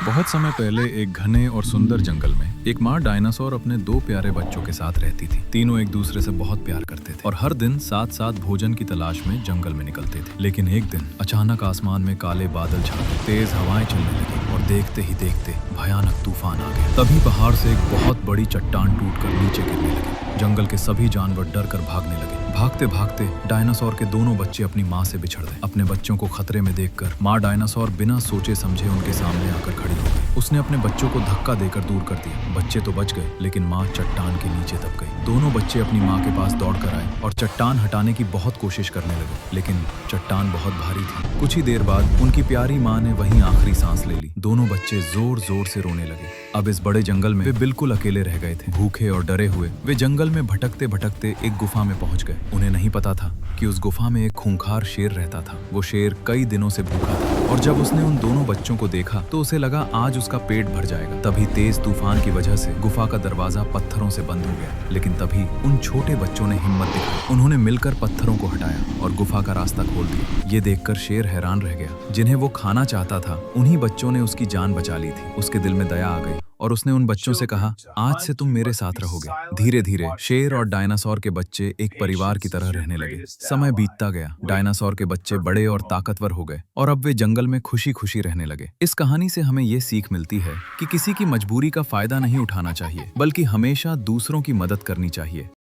बहुत समय पहले एक घने और सुंदर जंगल में एक माँ डायनासोर अपने दो प्यारे बच्चों के साथ रहती थी। तीनों एक दूसरे से बहुत प्यार करते थे और हर दिन साथ साथ भोजन की तलाश में जंगल में निकलते थे। लेकिन एक दिन अचानक आसमान में काले बादल छा गए, तेज हवाएं चलने लगी और देखते ही देखते भयानक तूफान आ गया। तभी पहाड़ से एक बहुत बड़ी चट्टान टूटकर नीचे गिरने लगी। जंगल के सभी जानवर डर कर भागने लगे। भागते भागते डायनासोर के दोनों बच्चे अपनी माँ से बिछड़ गए। अपने बच्चों को खतरे में देखकर माँ डायनासोर बिना सोचे समझे उनके सामने आकर खड़ी हो गई। उसने अपने बच्चों को धक्का देकर दूर कर दिया। बच्चे तो बच गए, लेकिन माँ चट्टान के नीचे दब गई। दोनों बच्चे अपनी माँ के पास दौड़ कर आए और चट्टान हटाने की बहुत कोशिश करने लगे, लेकिन चट्टान बहुत भारी थी। कुछ ही देर बाद उनकी प्यारी माँ ने वहीं आखिरी सांस ले ली। दोनों बच्चे जोर जोर से रोने लगे। अब इस बड़े जंगल में वे बिल्कुल अकेले रह गए थे। भूखे और डरे हुए वे जंगल में भटकते भटकते एक गुफा में पहुंच गए। उन्हें नहीं पता था कि उस गुफा में एक खूंखार शेर रहता था। वो शेर कई दिनों से भूखा था और जब उसने उन दोनों बच्चों को देखा तो उसे लगा आज उसका पेट भर जाएगा। तभी तेज तूफान की वजह से गुफा का दरवाजा पत्थरों से बंद हो गया। लेकिन तभी उन छोटे बच्चों ने हिम्मत दिखाई। उन्होंने मिलकर पत्थरों को हटाया और गुफा का रास्ता खोल दिया। ये देखकर शेर हैरान रह गया। जिन्हें वो खाना चाहता था उन्हीं बच्चों ने उसकी जान बचा ली थी। उसके दिल में दया आ गई और उसने उन बच्चों से कहा, आज से तुम मेरे साथ रहोगे। धीरे धीरे शेर और डायनासोर के बच्चे एक परिवार की तरह रहने लगे। समय बीतता गया, डायनासोर के बच्चे बड़े और ताकतवर हो गए और अब वे जंगल में खुशी खुशी रहने लगे। इस कहानी से हमें ये सीख मिलती है कि किसी की मजबूरी का फायदा नहीं उठाना चाहिए, बल्कि हमेशा दूसरों की मदद करनी चाहिए।